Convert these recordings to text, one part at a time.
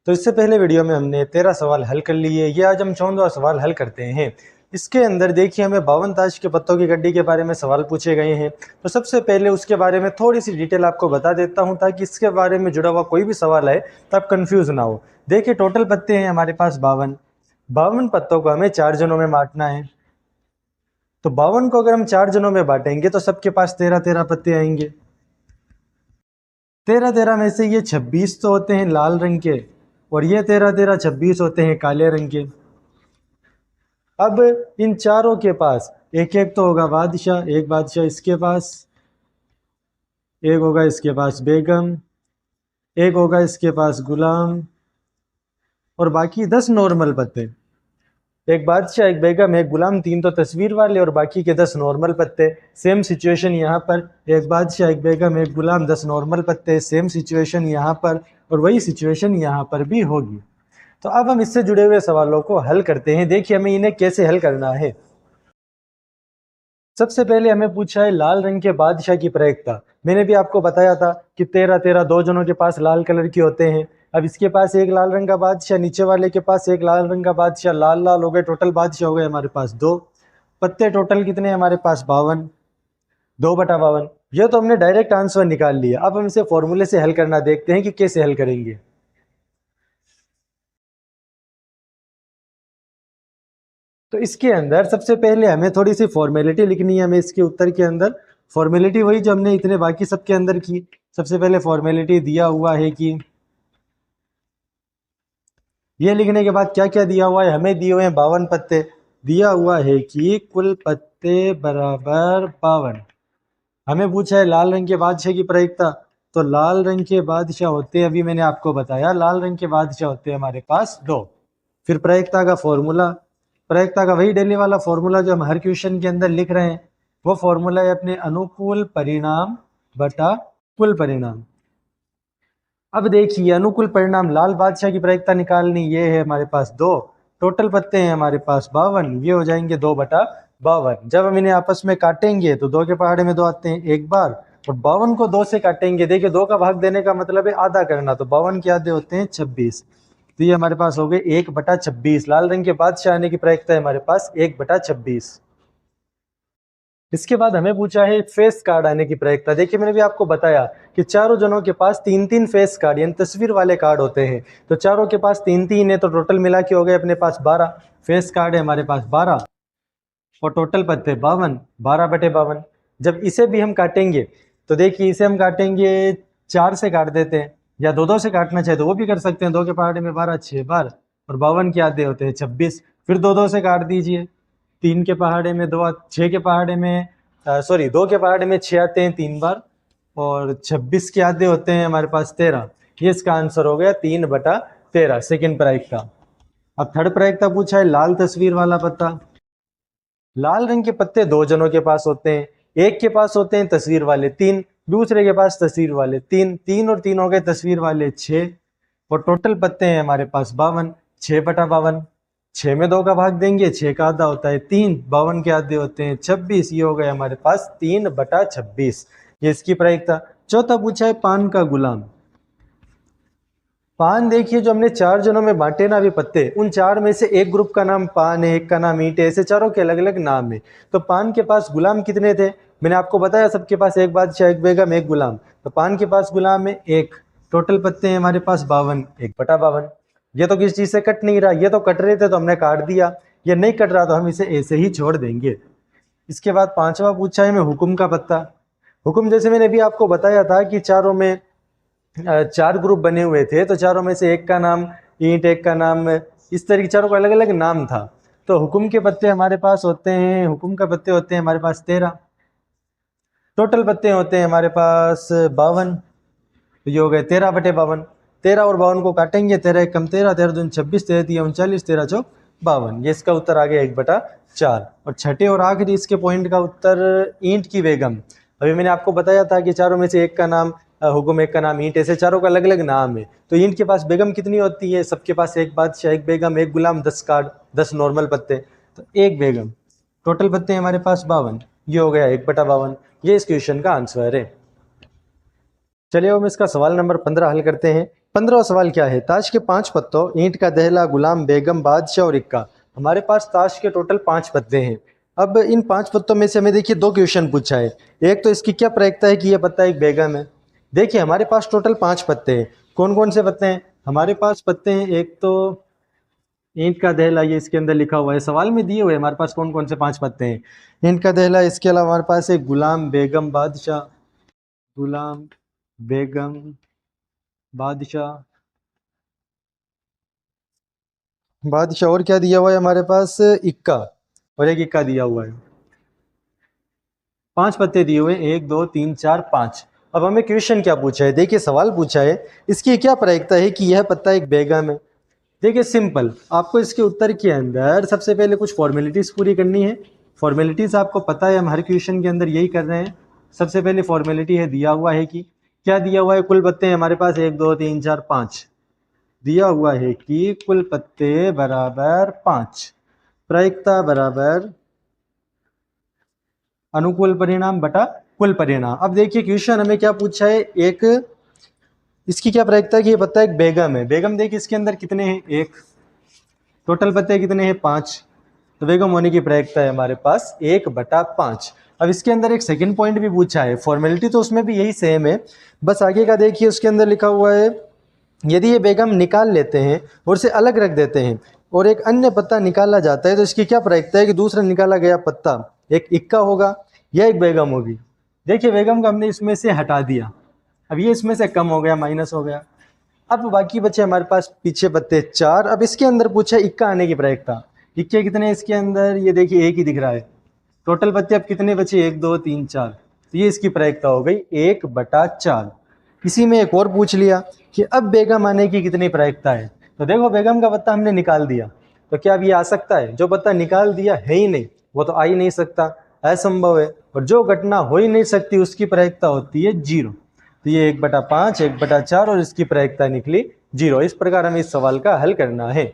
तो इससे पहले वीडियो में हमने 13 सवाल हल कर लिए। ये आज हम 14वां सवाल हल करते हैं। इसके अंदर देखिए हमें 52 ताश के पत्तों की गड्डी के बारे में सवाल पूछे गए हैं। तो सबसे पहले उसके बारे में थोड़ी सी डिटेल आपको बता देता हूं ताकि इसके बारे में जुड़ा हुआ कोई भी सवाल है तो आप कंफ्यूज ना हो। देखिए टोटल पत्ते हैं हमारे पास 52 पत्तों को हमें 4 जनों में बांटना है। तो 52 को अगर हम 4 जनों में बांटेंगे तो सबके पास 13 पत्ते आएंगे। 13 में से ये 26 तो होते हैं लाल रंग के और ये 26 होते हैं काले रंग के। अब इन चारों के पास एक एक तो होगा बादशाह, एक बादशाह इसके पास, एक होगा इसके पास बेगम, एक होगा इसके पास गुलाम और बाकी 10 नॉर्मल पत्ते। एक बादशाह, एक बेगम, एक गुलाम, 3 तो तस्वीर वाले और बाकी के 10 नॉर्मल पत्ते। सेम सिचुएशन यहाँ पर, एक बादशाह, एक बेगम, एक गुलाम, 10 नॉर्मल पत्ते। सेम सिचुएशन यहाँ पर और वही सिचुएशन यहाँ पर भी होगी। तो अब हम इससे जुड़े हुए सवालों को हल करते हैं। देखिए हमें इन्हें कैसे हल करना है। सबसे पहले हमें पूछा है लाल रंग के बादशाह की प्रयोक्ता। मैंने भी आपको बताया था कि 13 दो जनों के पास लाल कलर की होते हैं। अब इसके पास एक लाल रंग का बादशाह, नीचे वाले के पास एक लाल रंग का बादशाह, लाल लाल हो गए, टोटल बादशाह हो गए हमारे पास 2 पत्ते। टोटल कितने हमारे पास 52, 2/52। यह तो हमने डायरेक्ट आंसर निकाल लिया। अब हम इसे फॉर्मूले से हल करना देखते हैं कि कैसे हल करेंगे। तो इसके अंदर सबसे पहले हमें थोड़ी सी फॉर्मेलिटी लिखनी है। हमें इसके उत्तर के अंदर फॉर्मेलिटी वही जो हमने इतने बाकी सबके अंदर की। सबसे पहले फॉर्मेलिटी दिया हुआ है कि ये लिखने के बाद क्या क्या दिया हुआ है, हमें दिए हुए हैं 52 पत्ते। दिया हुआ है कि कुल पत्ते बराबर 52। हमें पूछा है लाल रंग के बादशाह की प्रयोक्ता। तो लाल रंग के बादशाह होते हैं, अभी मैंने आपको बताया, लाल रंग के बादशाह होते हैं हमारे पास 2। फिर प्रयोक्ता का फॉर्मूला, प्रयोक्ता का वही डेली वाला फॉर्मूला जो हम हर क्वेश्चन के अंदर लिख रहे हैं। वो फॉर्मूला है अपने अनुकूल परिणाम बटा कुल परिणाम। अब देखिए अनुकूल परिणाम, लाल बादशाह की प्रयोक्ता निकालनी, ये है हमारे पास 2। टोटल पत्ते हैं हमारे पास 52, ये हो जाएंगे 2/52। जब हम इन्हें आपस में काटेंगे तो 2 के पहाड़े में 2 आते हैं एक बार, और 52 को 2 से काटेंगे। देखिए 2 का भाग देने का मतलब है आधा करना, तो 52 के आधे होते हैं 26। तो ये हमारे पास हो गए 1/26। लाल रंग के बादशाह आने की प्रयोक्ता है हमारे पास 1/26। इसके बाद हमें पूछा है फेस कार्ड आने की प्रयोक्ता। देखिए मैंने भी आपको बताया कि चारों जनों के पास 3-3 फेस कार्ड यानी तस्वीर वाले कार्ड होते हैं। तो चारों के पास 3-3 है, तो टोटल मिला के हो गए अपने पास 12 फेस कार्ड है हमारे पास 12, और टोटल पत्ते 52, 12/52। जब इसे भी हम काटेंगे तो देखिए इसे हम काटेंगे 4 से काट देते हैं, या 2-2 से काटना चाहे तो वो भी कर सकते हैं। 2 के पहाड़े में 12, 6 बार, और 52 के आधे होते हैं 26। फिर 2-2 से काट दीजिए, 3 के पहाड़े में 2, 6 के पहाड़े में 2 के पहाड़े में 6 आते हैं 3 बार, और 26 के आधे होते हैं हमारे पास 13। ये इसका आंसर हो गया 3/13, सेकेंड प्रायिकता। अब थर्ड प्रायिकता पूछा है लाल तस्वीर वाला पत्ता। लाल रंग के पत्ते 2 जनों के पास होते हैं। एक के पास होते हैं तस्वीर वाले 3, दूसरे के पास तस्वीर वाले 3, 3 और 3 हो गए तस्वीर वाले 6, और टोटल पत्ते हैं हमारे पास 52, 6/52। 6 में 2 का भाग देंगे, 6 का आधा होता है 3, 52 के आधे होते हैं 26। ये हो गए हमारे पास 3/26। ये इसकी प्रायिकता। चौथा पूछा है पान का गुलाम। पान देखिए जो हमने 4 जनों में बांटे ना अभी पत्ते, उन 4 में से एक ग्रुप का नाम पान है, एक का नाम ईंट है, ऐसे चारों के अलग अलग नाम है। तो पान के पास गुलाम कितने थे, मैंने आपको बताया सबके पास एक बादशाह, एक बेगम, एक गुलाम। तो पान के पास गुलाम है 1। टोटल पत्ते हैं हमारे पास 52, 1/52। ये तो किसी चीज से कट नहीं रहा, ये तो कट रहे थे तो हमने काट दिया, ये नहीं कट रहा तो हम इसे ऐसे ही छोड़ देंगे। इसके बाद 5वां पूछा है मैं हुक्म का पत्ता। हुक्म जैसे मैंने भी आपको बताया था कि चारों में 4 ग्रुप बने हुए थे, तो चारों में से एक का नाम ईंट, एक का नाम, इस तरह के चारों का अलग अलग नाम था। तो हुक्म के पत्ते हमारे पास होते हैं, हुक्म का पत्ते होते हैं हमारे पास 13। टोटल पत्ते होते हैं हमारे पास 52, तो ये हो गए 13/52। 13 और 52 को काटेंगे, 13 एक कम 13, 13 दूनी 26, 13 तिया 39, 13 चौक 52। ये इसका उत्तर आ गया 1/4। और छठे और आखिरी इसके पॉइंट का उत्तर ईंट की बेगम। अभी मैंने आपको बताया था कि चारों में से एक का नाम हुक्म, एक का नाम ईंट, ऐसे चारों का अलग अलग नाम है। तो ईंट के पास बेगम कितनी होती है, सबके पास एक बादशाह, एक बेगम, एक गुलाम, 10 कार्ड, 10 नॉर्मल पत्ते, तो एक बेगम। टोटल पत्ते हमारे पास 52, ये हो गया 1/52। ये इस क्वेश्चन का आंसर है। चलिए हम इसका सवाल नंबर 15 हल करते हैं। 15वां सवाल क्या है? ताश के 5 पत्तों, ईंट का दहला, गुलाम, बेगम, बादशाह और इक्का। हमारे पास ताश के टोटल 5 पत्ते हैं। अब इन 5 पत्तों में से हमें देखिए 2 क्वेश्चन पूछा है। एक तो इसकी क्या प्रायिकता है कि यह पत्ता एक बेगम है। देखिए हमारे पास टोटल 5 पत्ते हैं। कौन कौन से पत्ते हैं हमारे पास? पत्ते हैं एक तो ईंट का दहला, ये इसके अंदर लिखा हुआ है, सवाल में दिए हुए हमारे पास कौन कौन से 5 पत्ते हैं। ईंट का दहला, इसके अलावा हमारे पास है गुलाम, बेगम, बादशाह, गुलाम, बेगम, बादशाह, बादशाह और क्या दिया हुआ है हमारे पास? इक्का, और एक इक्का दिया हुआ है। 5 पत्ते दिए हुए हैं, 1 2 3 4 5। अब हमें क्वेश्चन क्या पूछा है? देखिए सवाल पूछा है इसकी क्या प्रायिकता है कि यह पत्ता एक बेगम है। देखिए सिंपल, आपको इसके उत्तर के अंदर सबसे पहले कुछ फॉर्मेलिटीज़ पूरी करनी है। फॉर्मेलिटीज़ आपको पता है, हम हर क्वेश्चन के अंदर यही कर रहे हैं। सबसे पहले फॉर्मेलिटी है, दिया हुआ है कि क्या दिया हुआ है? कुल पत्ते हैं हमारे पास 1 2 3 4 5। दिया हुआ है कि कुल पत्ते बराबर 5, प्रायिकता बराबर अनुकूल परिणाम बटा कुल परिणाम। अब देखिए क्वेश्चन हमें क्या पूछा है, एक इसकी क्या प्रायिकता है कि ये पत्ता एक बेगम है। बेगम देखिए इसके अंदर कितने हैं? 1। टोटल पत्ते कितने हैं? 5। तो बेगम होने की प्रायिकता है हमारे पास 1/5। अब इसके अंदर एक सेकंड पॉइंट भी पूछा है, फॉर्मेलिटी तो उसमें भी यही सेम है, बस आगे का देखिए उसके अंदर लिखा हुआ है यदि ये बेगम निकाल लेते हैं और उसे अलग रख देते हैं और एक अन्य पत्ता निकाला जाता है तो इसकी क्या प्रायिकता है कि दूसरा निकाला गया पत्ता एक इक्का होगा या एक बेगम होगी। देखिए बेगम को हमने इसमें से हटा दिया, अब ये इसमें से कम हो गया, माइनस हो गया। अब बाकी बचे हमारे पास पीछे पत्ते 4। अब इसके अंदर पूछा इक्का आने की प्रायिकता। इक्के कितने इसके अंदर? ये देखिए एक ही दिख रहा है। टोटल पत्ते अब कितने बचे? 1 2 3 4। तो ये इसकी प्रायिकता हो गई 1/4। इसी में एक और पूछ लिया कि अब बेगम आने की कितनी प्रायिकता है। तो देखो बेगम का पत्ता हमने निकाल दिया, तो क्या अब ये आ सकता है? जो पत्ता निकाल दिया है ही नहीं वो तो आ ही नहीं सकता, असंभव है। और जो घटना हो ही नहीं सकती उसकी प्रायिकता होती है 0। तो ये 1/5 1/4 और इसकी प्रायिकता निकली 0। इस प्रकार हमें इस सवाल का हल करना है।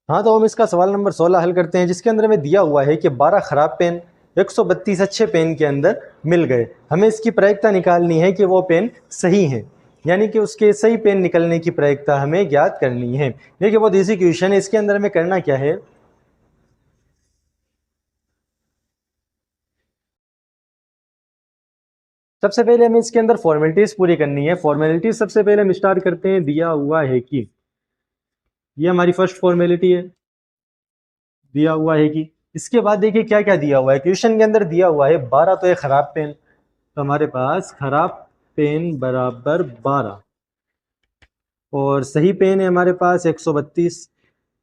हाँ तो हम इसका सवाल नंबर 16 हल करते हैं, जिसके अंदर हमें दिया हुआ है कि 12 खराब पेन 132 अच्छे पेन के अंदर मिल गए। हमें इसकी प्रायिकता निकालनी है कि वो पेन सही है, यानी कि उसके सही पेन निकलने की प्रायिकता हमें ज्ञात करनी है। देखिए बहुत इजी क्वेश्चन है, इसके अंदर हमें करना क्या है, सबसे पहले हमें इसके अंदर फॉर्मेलिटीज पूरी करनी है। फॉर्मेलिटीज सबसे पहले हम स्टार्ट करते हैं, दिया हुआ है कि, ये हमारी फर्स्ट फॉर्मेलिटी है, दिया हुआ है कि। इसके बाद देखिए क्या क्या दिया हुआ है क्वेश्चन के अंदर। दिया हुआ है 12 तो है खराब पेन, तो हमारे पास खराब पेन बराबर 12, और सही पेन है हमारे पास 132,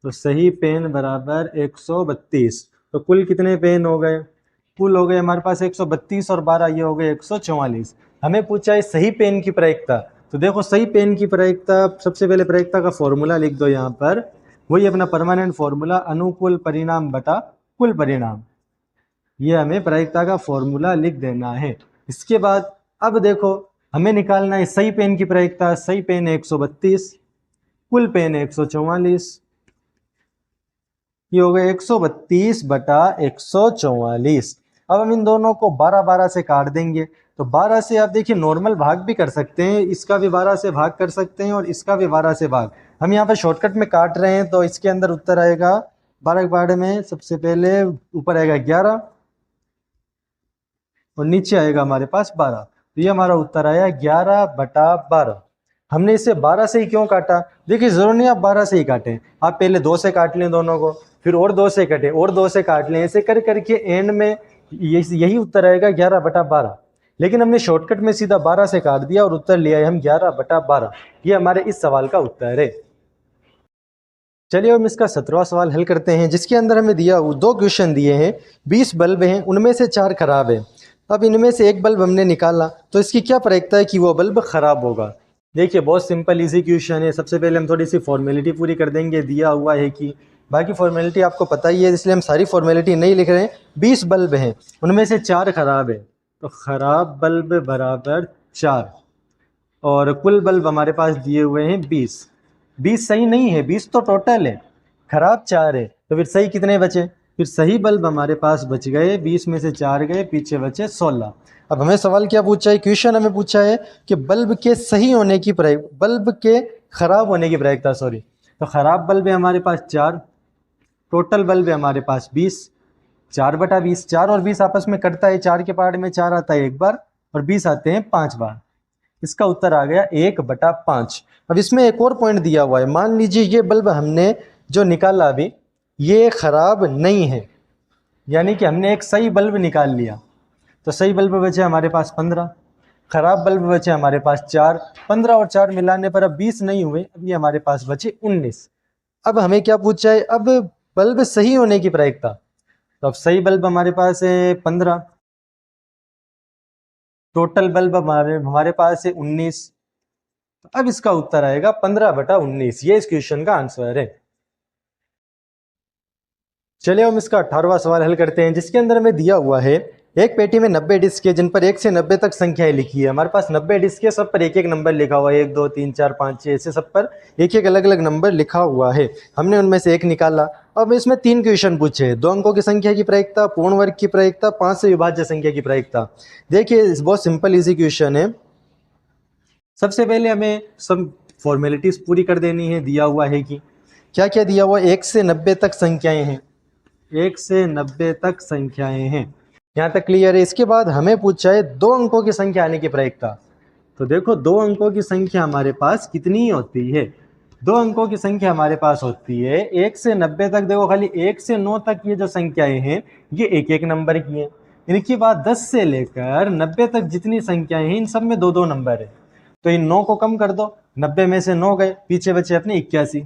तो सही पेन बराबर 132। तो कुल कितने पेन हो गए? कुल हो गए हमारे पास 132 और 12 ये हो गए 144। हमें पूछा है सही पेन की प्रायिकता। तो देखो सही पेन की प्रायिकता, सबसे पहले प्रायिकता का फॉर्मूला लिख दो यहाँ पर, वही अपना परमानेंट फॉर्मूला, अनुकूल परिणाम बटा कुल परिणाम। ये हमें प्रायिकता का फॉर्मूला लिख देना है। इसके बाद अब देखो हमें निकालना है सही पेन की प्रायिकता। सही पेन है 132, कुल पेन है 144, ये हो गया 132/144। अब हम इन दोनों को 12 से काट देंगे। तो 12 से आप देखिए नॉर्मल भाग भी कर सकते हैं, इसका भी 12 से भाग कर सकते हैं और इसका भी 12 से भाग। हम यहाँ पर शॉर्टकट में काट रहे हैं, तो इसके अंदर उत्तर आएगा 12 के बारे में सबसे पहले ऊपर आएगा 11 और नीचे आएगा हमारे पास 12। तो ये हमारा उत्तर आया 11/12। हमने इसे 12 से ही क्यों काटा? देखिए जरूर नहीं आप 12 से ही काटें, आप पहले 2 से काट लें दोनों को, फिर और 2 से कटे और 2 से काट लें, ऐसे कर करके एंड में यही उत्तर आएगा 11/12। लेकिन हमने शॉर्टकट में सीधा 12 से काट दिया और उत्तर लिया है हम 11/12। ये हमारे इस सवाल का उत्तर है। चलिए हम इसका 17वां सवाल हल करते हैं, जिसके अंदर हमें दिया 2 क्वेश्चन दिए हैं। 20 बल्ब हैं, उनमें से 4 खराब है। अब इनमें से एक बल्ब हमने निकाला, तो इसकी क्या प्रायिकता है कि वो बल्ब खराब होगा। देखिए बहुत सिंपल इजी क्वेश्चन है। सबसे पहले हम थोड़ी सी फॉर्मेलिटी पूरी कर देंगे। दिया हुआ है कि, बाकी फॉर्मेलिटी आपको पता ही है इसलिए हम सारी फॉर्मेलिटी नहीं लिख रहे हैं। 20 बल्ब हैं, उनमें से 4 खराब है, तो खराब बल्ब बराबर 4, और कुल बल्ब हमारे पास दिए हुए हैं 20। 20 सही नहीं है, 20 तो टोटल है, खराब 4 है, तो फिर सही कितने बचे? फिर सही बल्ब हमारे पास बच गए, 20 में से 4 गए, पीछे बचे 16। अब हमें सवाल क्या पूछा है, क्वेश्चन हमें पूछा है कि बल्ब के सही होने की बल्ब के खराब होने की प्रायिकता, सॉरी, तो खराब बल्ब है हमारे पास 4, टोटल बल्ब है हमारे पास 20, 4/20, 4 और 20 आपस में कटता है, 4 के पहाड़ में 4 आता है एक बार और 20 आते हैं 5 बार। इसका उत्तर आ गया 1/5। अब इसमें एक और पॉइंट दिया हुआ है, मान लीजिए ये बल्ब हमने जो निकाला अभी ये खराब नहीं है, यानी कि हमने एक सही बल्ब निकाल लिया, तो सही बल्ब बचे हमारे पास 15, खराब बल्ब बचे हमारे पास 4, 15 और 4 मिलाने पर अब 20 नहीं हुए, अब ये हमारे पास बचे 19। अब हमें क्या पूछा है, अब बल्ब सही होने की प्रायिकता, तो अब सही बल्ब हमारे पास है 15, टोटल बल्ब हमारे पास है 19, तो अब इसका उत्तर आएगा 15/19, ये इस क्वेश्चन का आंसर है। चलिए हम इसका 18वां सवाल हल करते हैं, जिसके अंदर हमें दिया हुआ है एक पेटी में 90 डिस्क है जिन पर 1 से 90 तक संख्याएं लिखी है। हमारे पास 90 डिस्क है, सब पर एक एक नंबर लिखा हुआ है, 1 2 3 4 5 6, ऐसे सब पर एक एक अलग अलग नंबर लिखा हुआ है। हमने उनमें से एक निकाला। अब इसमें 3 क्वेश्चन पूछे, 2 अंकों की संख्या की प्रायिकता, पूर्ण वर्ग की प्रायिकता, 5 से विभाज्य संख्या की प्रायिकता। देखिए बहुत सिंपल इजी क्वेश्चन है। सबसे पहले हमें सब फॉर्मेलिटीज पूरी कर देनी है। दिया हुआ है कि क्या क्या दिया हुआ है, 1 से 90 तक संख्याएं हैं, 1 से 90 तक संख्याएं हैं, यहाँ तक क्लियर है। इसके बाद हमें पूछा है 2 अंकों की संख्या आने की प्रायिकता। तो देखो 2 अंकों की संख्या हमारे पास कितनी होती है, 2 अंकों की संख्या हमारे पास होती है 1 से 90 तक। देखो खाली 1 से 9 तक ये जो संख्याएं हैं ये एक एक नंबर की हैं। इनके बाद 10 से लेकर 90 तक जितनी संख्याएं हैं इन सब में 2-2 नंबर है। तो इन 9 को कम कर दो, 90 में से 9 गए, पीछे बचे अपने 81।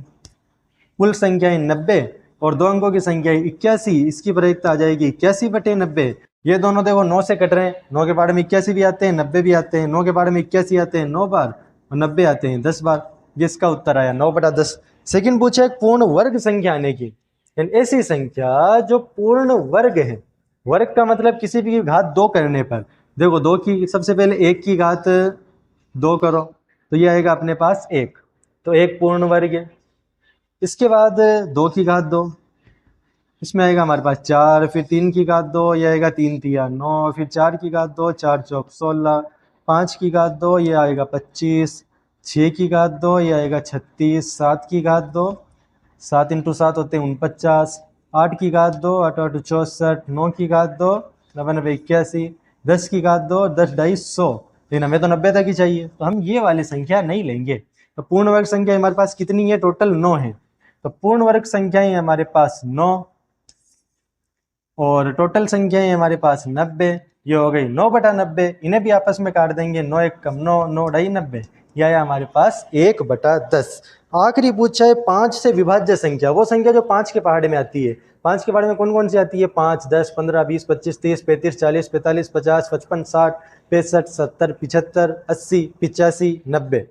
कुल संख्याएं 90 और 2 अंकों की संख्या 81, इसकी प्रायिकता आ जाएगी 81/90। ये दोनों देखो 9 से कट रहे हैं, 9 के पहाड़ में 81 भी आते हैं, 90 भी आते हैं, 9 के पहाड़ में 81 आते हैं 9 बार और 90 आते हैं 10 बार। जिसका उत्तर आया 9/10। सेकंड पूछा है पूर्ण वर्ग संख्या आने की, ऐसी संख्या जो पूर्ण वर्ग है। वर्ग का मतलब किसी भी घात 2 करने पर। देखो 2 की, सबसे पहले 1 की घात 2 करो तो ये आएगा अपने पास 1, तो 1 पूर्ण वर्ग है। इसके बाद 2 की घात 2, इसमें आएगा हमारे पास 4, फिर 3 की घात 2, ये आएगा 3 तिया 9, फिर 4 की घात 2, 4 चौक 16, 5 की घात 2, ये आएगा 25, 6 की घात 2, ये आएगा 36, 7 की घात 2, 7 × 7 होते हैं 49, 8 की घात 2, 8 8 64, 9 की घात 2, 9 9 81, 10 की घात 2, 10 250। लेकिन हमें तो 90 तक ही चाहिए, तो हम ये वाली संख्या नहीं लेंगे। तो पूर्ण वर्ग संख्या हमारे पास कितनी है, टोटल 9 है। तो पूर्ण वर्ग संख्याएं हमारे पास 9 और टोटल संख्याएं हमारे पास 90। ये हो गई 9/90। इन्हें भी आपस में काट देंगे, 9 1 कम 9, 9 2 90, यह आया हमारे पास 1/10। आखिरी पूछा है 5 से विभाज्य संख्या, वो संख्या जो 5 के पहाड़े में आती है। 5 के पहाड़े में कौन कौन सी आती है, 5 10 15 20 25 30 35 40 45 50 55 60 65 70 75 80 85 90।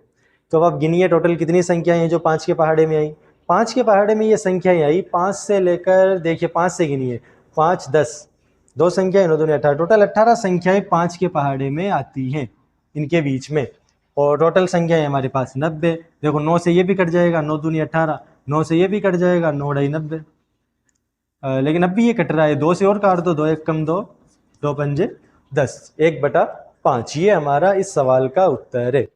तो अब आप गिनिए टोटल कितनी संख्याएं हैं जो 5 के पहाड़े में आई। 5 के पहाड़े में ये संख्याएं आई 5 से लेकर, देखिए 5 से गिनिए, 5 10, 2 संख्याएं 9 दूनी 18, टोटल 18 संख्याएं 5 के पहाड़े में आती हैं इनके बीच में। और टोटल संख्याएं हमारे पास 90। देखो 9 से ये भी कट जाएगा, 9 दूनी 18, 9 से ये भी कट जाएगा, 9 2 90। लेकिन अब भी ये कट रहा है, 2 से और काट दो, 2 1 कम 2, 2 5 10, 1/5। ये हमारा इस सवाल का उत्तर है।